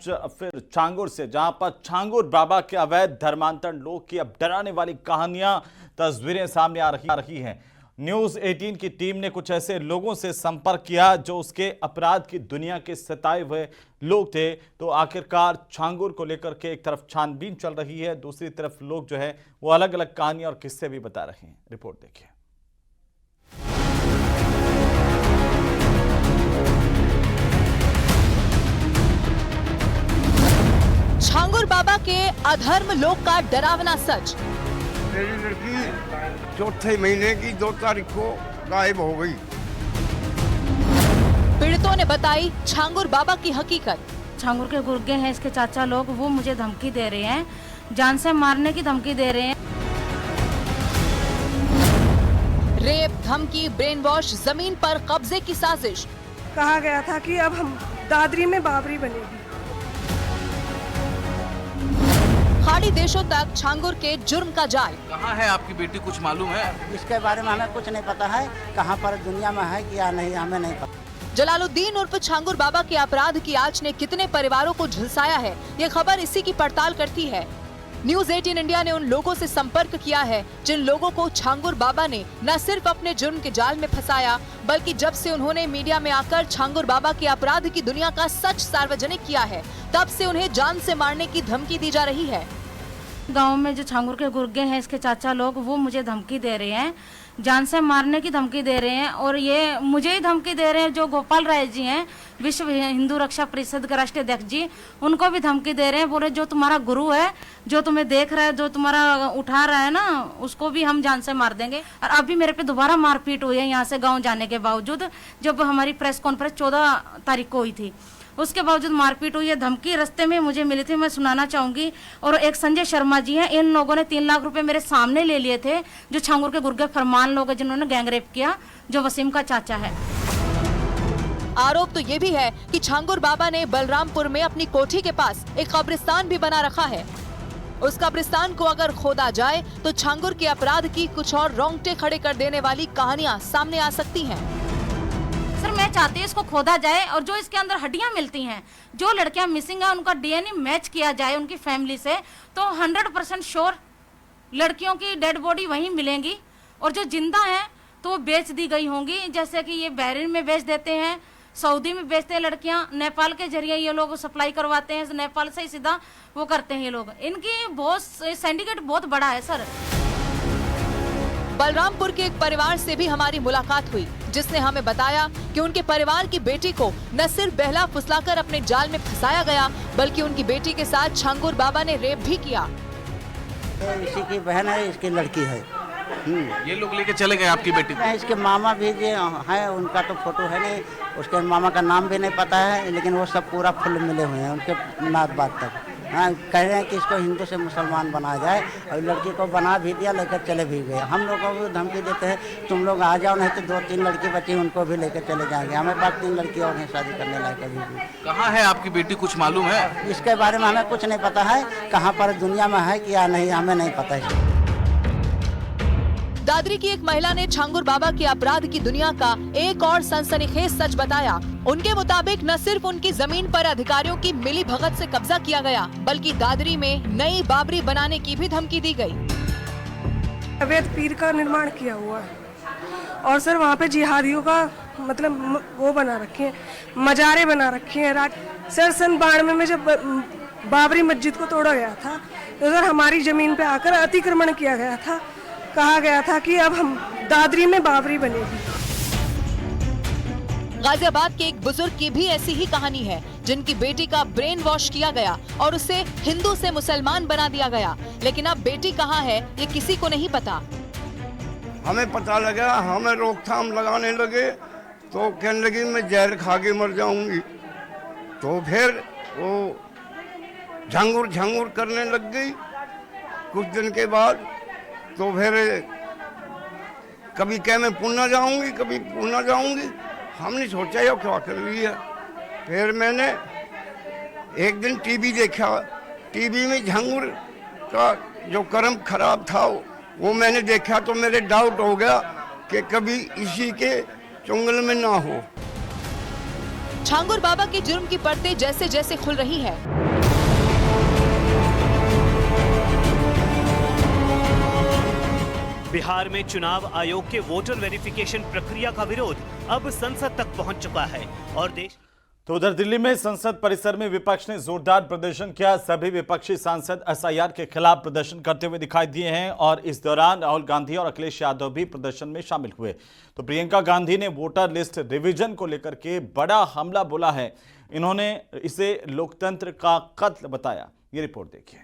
फिर छांगुर से, जहां पर छांगुर बाबा के अवैध धर्मांतरण लोग की अब डराने वाली कहानियां, तस्वीरें सामने आ रही हैं। न्यूज़ 18 की टीम ने कुछ ऐसे लोगों से संपर्क किया जो उसके अपराध की दुनिया के सताए हुए लोग थे। तो आखिरकार छांगुर को लेकर के एक तरफ छानबीन चल रही है, दूसरी तरफ लोग जो है वो अलग अलग कहानियां और किस्से भी बता रहे हैं। रिपोर्ट देखिए। छांगुर बाबा के अधर्म लोक का डरावना सच। मेरी लड़की चौथे महीने की 2 तारीख को गायब हो गई। पीड़ितों ने बताई छांगुर बाबा की हकीकत। छांगुर के गुर्गे हैं इसके चाचा लोग, वो मुझे धमकी दे रहे हैं, जान से मारने की धमकी दे रहे हैं। रेप, धमकी, ब्रेन वॉश, जमीन पर कब्जे की साजिश। कहा गया था कि अब हम दादरी में बाबरी बनेगी। खाड़ी देशों तक छांगुर के जुर्म का जाल। कहाँ है आपकी बेटी, कुछ मालूम है? इसके बारे में हमें कुछ नहीं पता है, कहाँ पर दुनिया में है कि या नहीं, हमें नहीं पता। जलालुद्दीन उर्फ छांगुर बाबा के अपराध की आंच ने कितने परिवारों को झुलसाया है, ये खबर इसी की पड़ताल करती है। न्यूज़ 18 इंडिया ने उन लोगों से संपर्क किया है जिन लोगों को छांगुर बाबा ने न सिर्फ अपने जुर्म के जाल में फंसाया, बल्कि जब से उन्होंने मीडिया में आकर छांगुर बाबा के अपराध की दुनिया का सच सार्वजनिक किया है, तब से उन्हें जान से मारने की धमकी दी जा रही है। गांव में जो छांगुर के गुर्गे हैं इसके चाचा लोग, वो मुझे धमकी दे रहे हैं, जान से मारने की धमकी दे रहे हैं। और ये मुझे ही धमकी दे रहे हैं जो गोपाल राय जी हैं, विश्व हिंदू रक्षा परिषद के राष्ट्रीय अध्यक्ष जी, उनको भी धमकी दे रहे हैं। बोले जो तुम्हारा गुरु है, जो तुम्हें देख रहा है, जो तुम्हारा उठा रहा है ना, उसको भी हम जान से मार देंगे। और अभी मेरे पे दोबारा मारपीट हुई है यहाँ से गाँव जाने के बावजूद। जब हमारी प्रेस कॉन्फ्रेंस 14 तारीख को हुई थी, उसके बावजूद मारपीट हुई है। धमकी रास्ते में मुझे मिली थी, मैं सुनाना चाहूंगी। और एक संजय शर्मा जी हैं, इन लोगों ने 3 लाख रुपए मेरे सामने ले लिए थे, जो छांगुर के गुर्गे फरमान लोग हैं जिन्होंने गैंगरेप किया, जो वसीम का चाचा है। आरोप तो ये भी है कि छांगुर बाबा ने बलरामपुर में अपनी कोठी के पास एक कब्रिस्तान भी बना रखा है। उस कब्रिस्तान को अगर खोदा जाए तो छांगुर के अपराध की कुछ और रोंगटे खड़े कर देने वाली कहानियां सामने आ सकती हैं। सर मैं चाहती हूँ इसको खोदा जाए और जो इसके अंदर हड्डियां मिलती हैं, जो लड़कियां मिसिंग है, उनका डीएनए मैच किया जाए उनकी फैमिली से, तो 100% श्योर लड़कियों की डेड बॉडी वहीं मिलेंगी। और जो जिंदा हैं तो वो बेच दी गई होंगी, जैसे कि ये बहरीन में बेच देते हैं, सऊदी में बेचते हैं लड़कियां, नेपाल के जरिए ये लोग सप्लाई करवाते हैं, नेपाल से ही सीधा वो करते हैं ये लोग। इनकी बहुत सिंडिकेट बहुत बड़ा है सर। बलरामपुर के एक परिवार से भी हमारी मुलाकात हुई, जिसने हमें बताया कि उनके परिवार की बेटी को न सिर्फ बहला फुसलाकर अपने जाल में फंसाया गया, बल्कि उनकी बेटी के साथ छांगुर बाबा ने रेप भी किया। तो इसी की बहन है, इसकी लड़की है। ये लोग लेके चले गए आपकी बेटी को? इसके मामा भी है, उनका तो फोटो है नहीं, उसके मामा का नाम भी नहीं पता है, लेकिन वो सब पूरा फुल मिले हुए हैं उनके नात बात तक। हाँ, कह रहे हैं कि इसको हिंदू से मुसलमान बनाया जाए, और लड़की को बना भी दिया, लेकर चले भी गए। हम लोगों को धमकी देते हैं तुम लोग आ जाओ, नहीं तो 2-3 लड़की बची उनको भी लेकर चले जाएंगे। हमें पास 3 लड़की और हैं शादी करने लायक अभी भी। कहाँ है आपकी बेटी, कुछ मालूम है? इसके बारे में हमें कुछ नहीं पता है, कहाँ पर दुनिया में है कि या नहीं, हमें नहीं पता है। दादरी की एक महिला ने छांगुर बाबा के अपराध की दुनिया का एक और सनसनीखेज सच बताया। उनके मुताबिक न सिर्फ उनकी जमीन पर अधिकारियों की मिली भगत से कब्जा किया गया, बल्कि दादरी में नई बाबरी बनाने की भी धमकी दी गई। अवैध पीर का निर्माण किया हुआ है, और सर वहाँ पे जिहादियों का मतलब वो बना रखे हैं, मजारे बना रखे हैं। सर सन 92 में जब बाबरी मस्जिद को तोड़ा गया था, तो सर हमारी जमीन पे आकर अतिक्रमण किया गया था। कहा गया था कि अब हम दादरी में बाबरी बनेगी। गाजियाबाद के एक बुजुर्ग की भी ऐसी ही कहानी है, जिनकी बेटी का ब्रेन वॉश किया गया और उसे हिंदू से मुसलमान बना दिया गया। लेकिन अब बेटी कहाँ है ये किसी को नहीं पता। हमें पता लगा, हमें रोकथाम लगाने लगे, तो कहने लगी मैं जहर खा के मर जाऊंगी। तो फिर वो झंगुर झंगुर करने लग गई। कुछ दिन के बाद तो फिर कभी कह मैं पुणे जाऊंगी, कभी पुणे जाऊंगी। हमने सोचा ये क्या कर लिया। फिर मैंने एक दिन टीवी देखा, टीवी में झंगुर का जो कर्म खराब था वो मैंने देखा, तो मेरे डाउट हो गया कि कभी इसी के चुंगल में ना हो। छांगुर बाबा के जुर्म की परतें जैसे जैसे खुल रही है, बिहार में चुनाव आयोग के वोटर वेरिफिकेशन प्रक्रिया का विरोध अब संसद तक पहुंच चुका है और देश तो उधर दिल्ली में संसद परिसर में विपक्ष ने जोरदार प्रदर्शन किया। सभी विपक्षी सांसद एसआईआर के खिलाफ प्रदर्शन करते हुए दिखाई दिए हैं और इस दौरान राहुल गांधी और अखिलेश यादव भी प्रदर्शन में शामिल हुए। तो प्रियंका गांधी ने वोटर लिस्ट रिवीजन को लेकर के बड़ा हमला बोला है। इन्होंने इसे लोकतंत्र का कत्ल बताया। ये रिपोर्ट देखिए।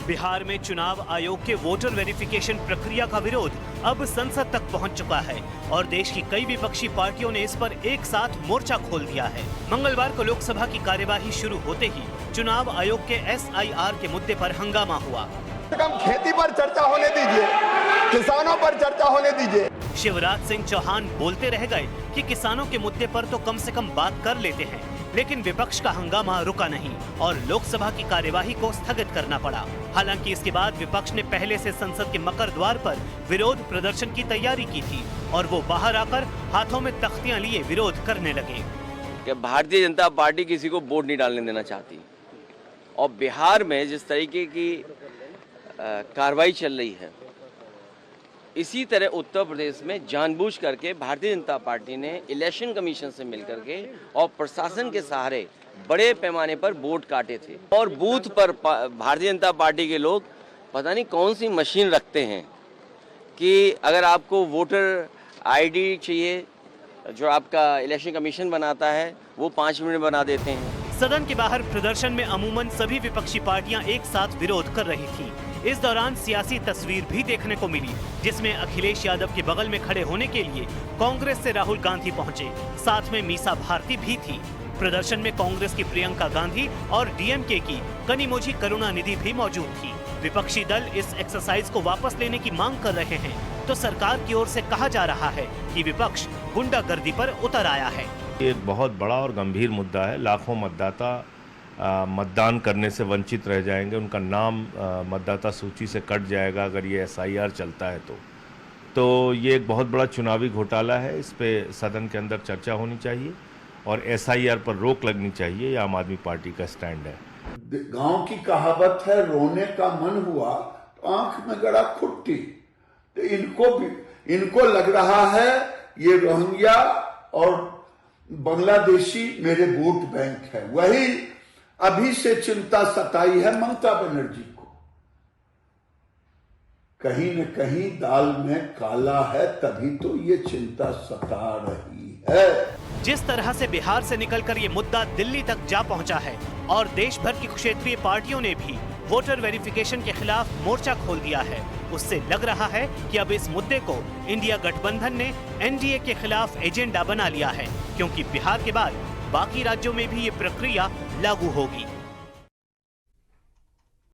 बिहार में चुनाव आयोग के वोटर वेरिफिकेशन प्रक्रिया का विरोध अब संसद तक पहुंच चुका है और देश की कई विपक्षी पार्टियों ने इस पर एक साथ मोर्चा खोल दिया है। मंगलवार को लोकसभा की कार्यवाही शुरू होते ही चुनाव आयोग के एसआईआर के मुद्दे पर हंगामा हुआ। कम खेती पर चर्चा होने दीजिए, किसानों पर चर्चा होने दीजिए। शिवराज सिंह चौहान बोलते रह गए कि किसानों के मुद्दे पर तो कम से कम बात कर लेते हैं, लेकिन विपक्ष का हंगामा रुका नहीं और लोकसभा की कार्यवाही को स्थगित करना पड़ा। हालांकि इसके बाद विपक्ष ने पहले से संसद के मकर द्वार पर विरोध प्रदर्शन की तैयारी की थी और वो बाहर आकर हाथों में तख्तियां लिए विरोध करने लगे। कि भारतीय जनता पार्टी किसी को वोट नहीं डालने देना चाहती और बिहार में जिस तरीके की कार्रवाई चल रही है, इसी तरह उत्तर प्रदेश में जानबूझ करके भारतीय जनता पार्टी ने इलेक्शन कमीशन से मिलकर के और प्रशासन के सहारे बड़े पैमाने पर वोट काटे थे और बूथ पर भारतीय जनता पार्टी के लोग पता नहीं कौन सी मशीन रखते हैं कि अगर आपको वोटर आईडी चाहिए जो आपका इलेक्शन कमीशन बनाता है वो 5 मिनट बना देते हैं। सदन के बाहर प्रदर्शन में अमूमन सभी विपक्षी पार्टियां एक साथ विरोध कर रही थी। इस दौरान सियासी तस्वीर भी देखने को मिली जिसमें अखिलेश यादव के बगल में खड़े होने के लिए कांग्रेस से राहुल गांधी पहुंचे, साथ में मीसा भारती भी थी। प्रदर्शन में कांग्रेस की प्रियंका गांधी और डीएमके की कनिमोझी करुणानिधि भी मौजूद थी। विपक्षी दल इस एक्सरसाइज को वापस लेने की मांग कर रहे हैं तो सरकार की ओर से कहा जा रहा है कि विपक्ष गुंडागर्दी पर उतर आया है। ये एक बहुत बड़ा और गंभीर मुद्दा है। लाखों मतदाता मतदान करने से वंचित रह जाएंगे, उनका नाम मतदाता सूची से कट जाएगा अगर ये एसआईआर चलता है तो ये एक बहुत बड़ा चुनावी घोटाला है। इस पे सदन के अंदर चर्चा होनी चाहिए और एसआईआर पर रोक लगनी चाहिए। ये आम आदमी पार्टी का स्टैंड है। गांव की कहावत है, रोने का मन हुआ तो आंख में गड़ा खुट्टी। तो इनको लग रहा है ये रोहिंग्या और बांग्लादेशी मेरे वोट बैंक है। वही अभी से चिंता सताई है ममता बनर्जी को। कहीं न कहीं दाल में काला है, तभी तो ये चिंता सता रही है। जिस तरह से बिहार से निकलकर ये मुद्दा दिल्ली तक जा पहुंचा है और देश भर की क्षेत्रीय पार्टियों ने भी वोटर वेरिफिकेशन के खिलाफ मोर्चा खोल दिया है, उससे लग रहा है कि अब इस मुद्दे को इंडिया गठबंधन ने एनडीए के खिलाफ एजेंडा बना लिया है, क्योंकि बिहार के बाद बाकी राज्यों में भी ये प्रक्रिया लागू होगी।